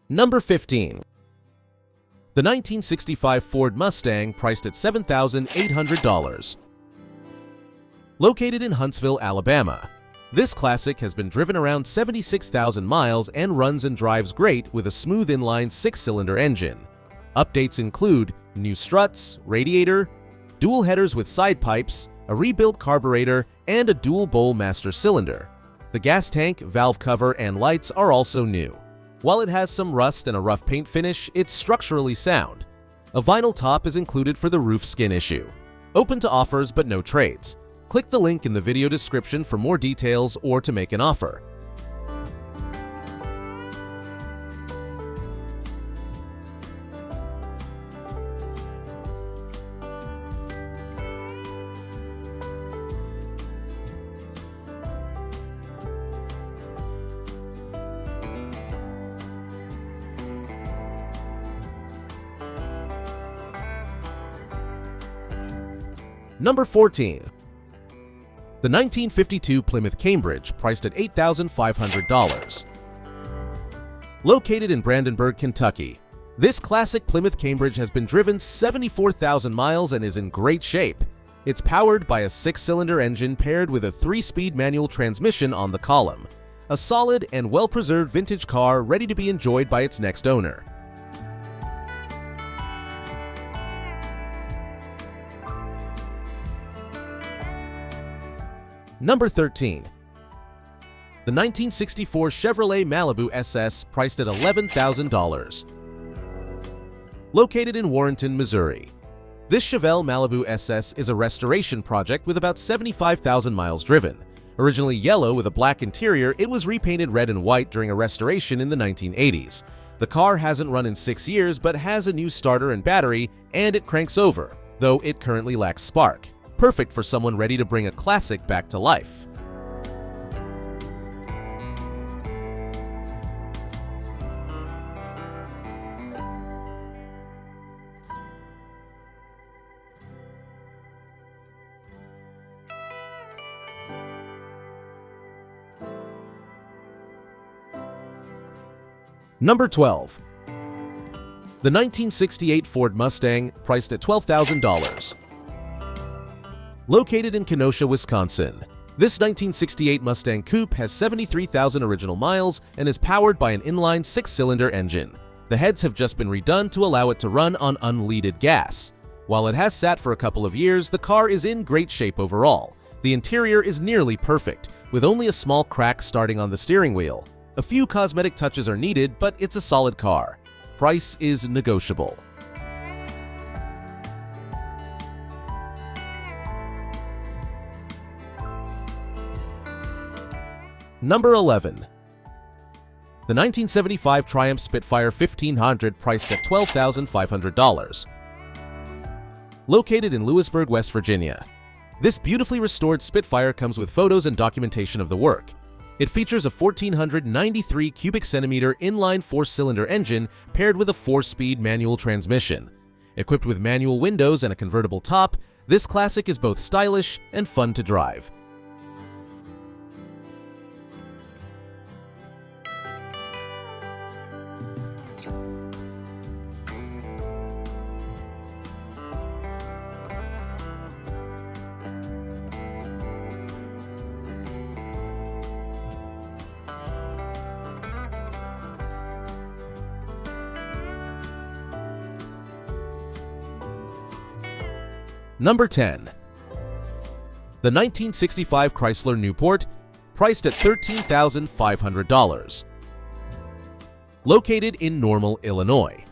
Number 15. The 1965 Ford Mustang, priced at $7,800. Located in Huntsville, Alabama, this classic has been driven around 76,000 miles and runs and drives great with a smooth inline 6-cylinder engine. Updates include new struts, radiator, dual headers with side pipes, a rebuilt carburetor, and a dual bowl master cylinder. The gas tank, valve cover, and lights are also new. While it has some rust and a rough paint finish, it's structurally sound. A vinyl top is included for the roof skin issue. Open to offers but no trades. Click the link in the video description for more details or to make an offer. Number 14. The 1952 Plymouth Cambridge, priced at $8,500. Located in Brandenburg, Kentucky, this classic Plymouth Cambridge has been driven 74,000 miles and is in great shape. It's powered by a 6-cylinder engine paired with a 3-speed manual transmission on the column. A solid and well-preserved vintage car ready to be enjoyed by its next owner. Number 13. The 1964 Chevrolet Malibu SS, priced at $11,000. Located in Warrenton, Missouri, this Chevelle Malibu SS is a restoration project with about 75,000 miles driven. Originally yellow with a black interior, it was repainted red and white during a restoration in the 1980s. The car hasn't run in 6 years but has a new starter and battery, and it cranks over, though it currently lacks spark. Perfect for someone ready to bring a classic back to life. Number 12. The 1968 Ford Mustang, priced at $12,000. Located in Kenosha, Wisconsin, this 1968 Mustang Coupe has 73,000 original miles and is powered by an inline 6-cylinder engine. The heads have just been redone to allow it to run on unleaded gas. While it has sat for a couple of years, the car is in great shape overall. The interior is nearly perfect, with only a small crack starting on the steering wheel. A few cosmetic touches are needed, but it's a solid car. Price is negotiable. Number 11. The 1975 Triumph Spitfire 1500, priced at $12,500. Located in Lewisburg, West Virginia, this beautifully restored Spitfire comes with photos and documentation of the work. It features a 1,493 cubic centimeter inline 4-cylinder engine paired with a 4-speed manual transmission. Equipped with manual windows and a convertible top, this classic is both stylish and fun to drive. Number 10. The 1965 Chrysler Newport, priced at $13,500. Located in Normal, Illinois,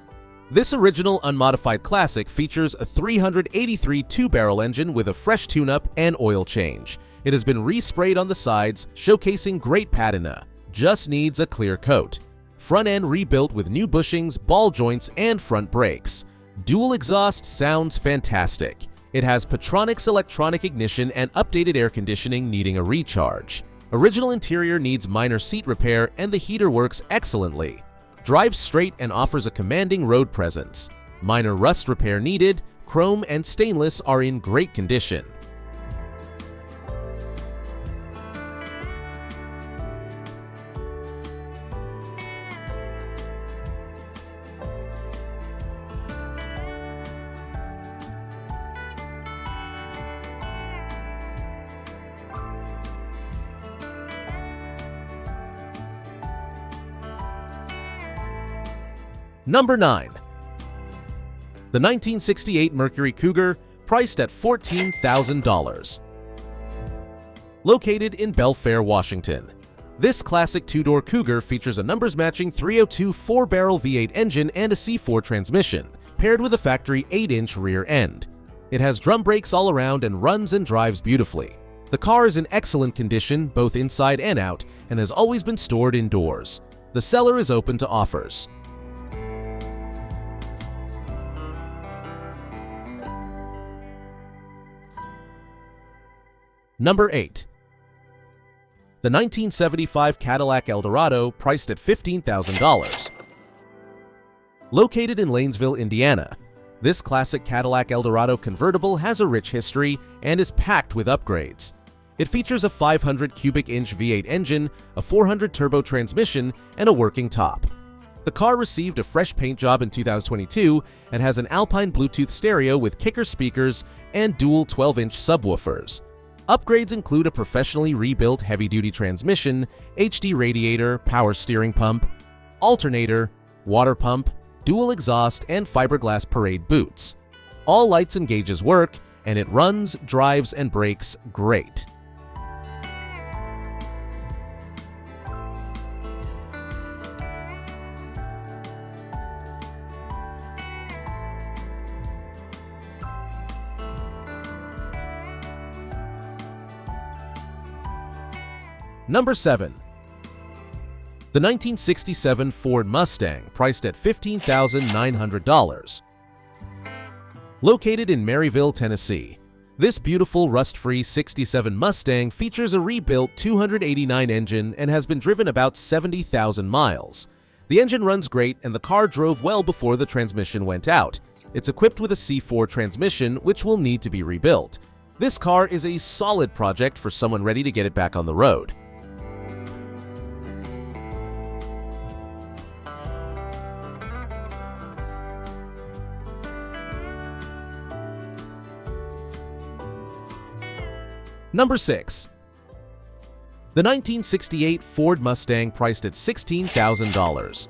this original unmodified classic features a 383 2-barrel engine with a fresh tune-up and oil change. It has been resprayed on the sides, showcasing great patina. Just needs a clear coat. Front end rebuilt with new bushings, ball joints, and front brakes. Dual exhaust sounds fantastic. It has Petronix electronic ignition and updated air conditioning needing a recharge. Original interior needs minor seat repair and the heater works excellently. Drives straight and offers a commanding road presence. Minor rust repair needed. Chrome and stainless are in great condition. Number 9. The 1968 Mercury Cougar, priced at $14,000. Located in Belfair, Washington. This classic two-door Cougar features a numbers-matching 302 4-barrel V8 engine and a C4 transmission, paired with a factory 8-inch rear end. It has drum brakes all around and runs and drives beautifully. The car is in excellent condition, both inside and out, and has always been stored indoors. The seller is open to offers. Number 8. The 1975 Cadillac Eldorado, priced at $15,000. Located in Lanesville, Indiana, this classic Cadillac Eldorado convertible has a rich history and is packed with upgrades. It features a 500 cubic inch V8 engine, a 400 turbo transmission, and a working top. The car received a fresh paint job in 2022 and has an Alpine Bluetooth stereo with kicker speakers and dual 12-inch subwoofers. Upgrades include a professionally rebuilt heavy-duty transmission, HD radiator, power steering pump, alternator, water pump, dual exhaust, and fiberglass parade boots. All lights and gauges work, and it runs, drives, and brakes great. Number 7. The 1967 Ford Mustang, priced at $15,900. Located in Maryville, Tennessee, this beautiful rust-free 67 Mustang features a rebuilt 289 engine and has been driven about 70,000 miles. The engine runs great and the car drove well before the transmission went out. It's equipped with a C4 transmission, which will need to be rebuilt. This car is a solid project for someone ready to get it back on the road. Number 6. The 1968 Ford Mustang, priced at $16,000.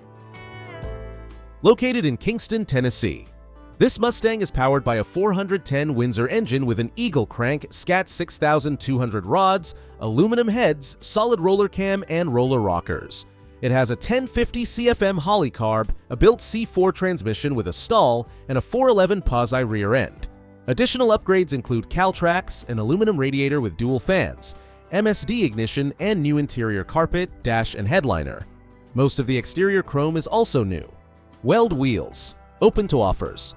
Located in Kingston, Tennessee, this Mustang is powered by a 410 Windsor engine with an Eagle crank, SCAT 6200 rods, aluminum heads, solid roller cam, and roller rockers. It has a 1050 CFM Holly carb, a built C4 transmission with a stall, and a 411 Pazzi rear end. Additional upgrades include Caltrax, an aluminum radiator with dual fans, MSD ignition, and new interior carpet, dash, and headliner. Most of the exterior chrome is also new. Weld wheels. Open to offers.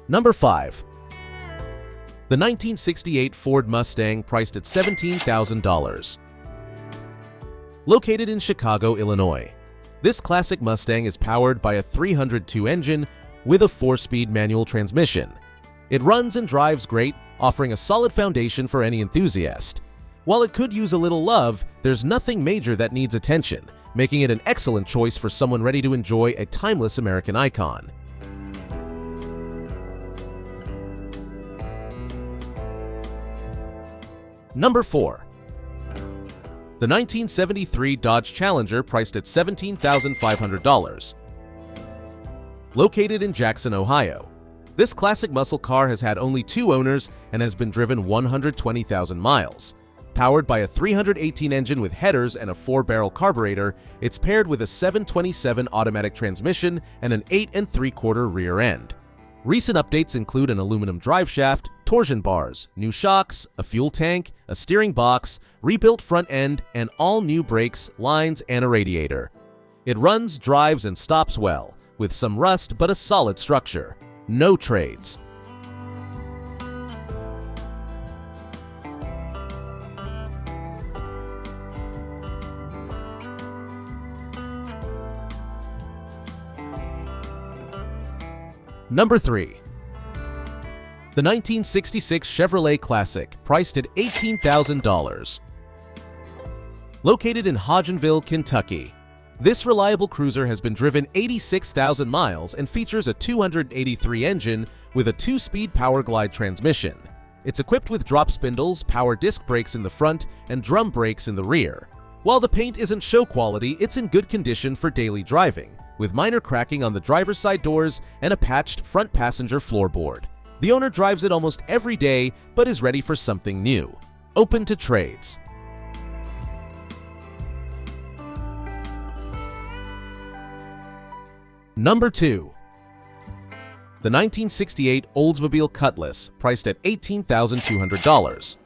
Number 5. The 1968 Ford Mustang, priced at $17,000. Located in Chicago, Illinois, this classic Mustang is powered by a 302 engine with a 4-speed manual transmission. It runs and drives great, offering a solid foundation for any enthusiast. While it could use a little love, there's nothing major that needs attention, making it an excellent choice for someone ready to enjoy a timeless American icon. Number 4. The 1973 Dodge Challenger, priced at $17,500. Located in Jackson, Ohio, this classic muscle car has had only 2 owners and has been driven 120,000 miles. Powered by a 318 engine with headers and a 4-barrel carburetor, it's paired with a 727 automatic transmission and an 8 3/4 rear end. Recent updates include an aluminum driveshaft, torsion bars, new shocks, a fuel tank, a steering box, rebuilt front end, and all new brakes, lines, and a radiator. It runs, drives, and stops well, with some rust but a solid structure. No trades. Number 3. The 1966 Chevrolet Classic, priced at $18,000. Located in Hodgenville, Kentucky, this reliable cruiser has been driven 86,000 miles and features a 283 engine with a 2-speed power glide transmission. It's equipped with drop spindles, power disc brakes in the front, and drum brakes in the rear. While the paint isn't show quality, it's in good condition for daily driving, with minor cracking on the driver's side doors and a patched front passenger floorboard. The owner drives it almost every day, but is ready for something new. Open to trades. Number 2. The 1968 Oldsmobile Cutlass, priced at $18,200.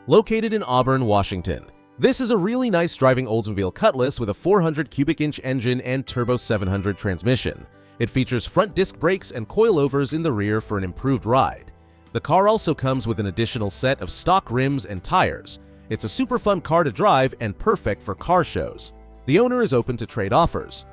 Located in Auburn, Washington. This is a really nice driving Oldsmobile Cutlass with a 400 cubic inch engine and turbo 700 transmission. It features front disc brakes and coilovers in the rear for an improved ride. The car also comes with an additional set of stock rims and tires. It's a super fun car to drive and perfect for car shows. The owner is open to trade offers.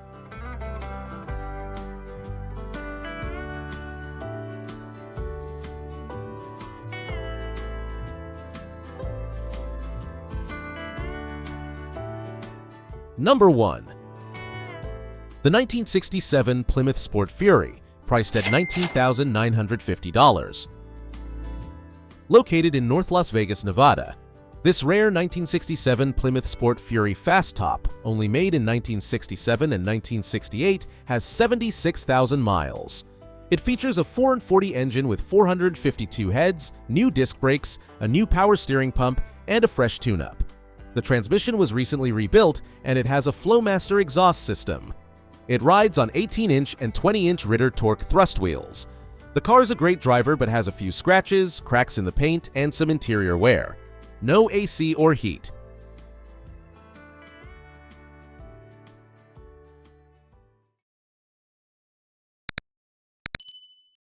Number 1. The 1967 Plymouth Sport Fury, priced at $19,950. Located in North Las Vegas, Nevada. This rare 1967 Plymouth Sport Fury Fast Top, only made in 1967 and 1968, has 76,000 miles. It features a 440 engine with 452 heads, new disc brakes, a new power steering pump, and a fresh tune-up. The transmission was recently rebuilt, and it has a Flowmaster exhaust system. It rides on 18-inch and 20-inch Ritter Torque thrust wheels. The car is a great driver but has a few scratches, cracks in the paint, and some interior wear. No AC or heat.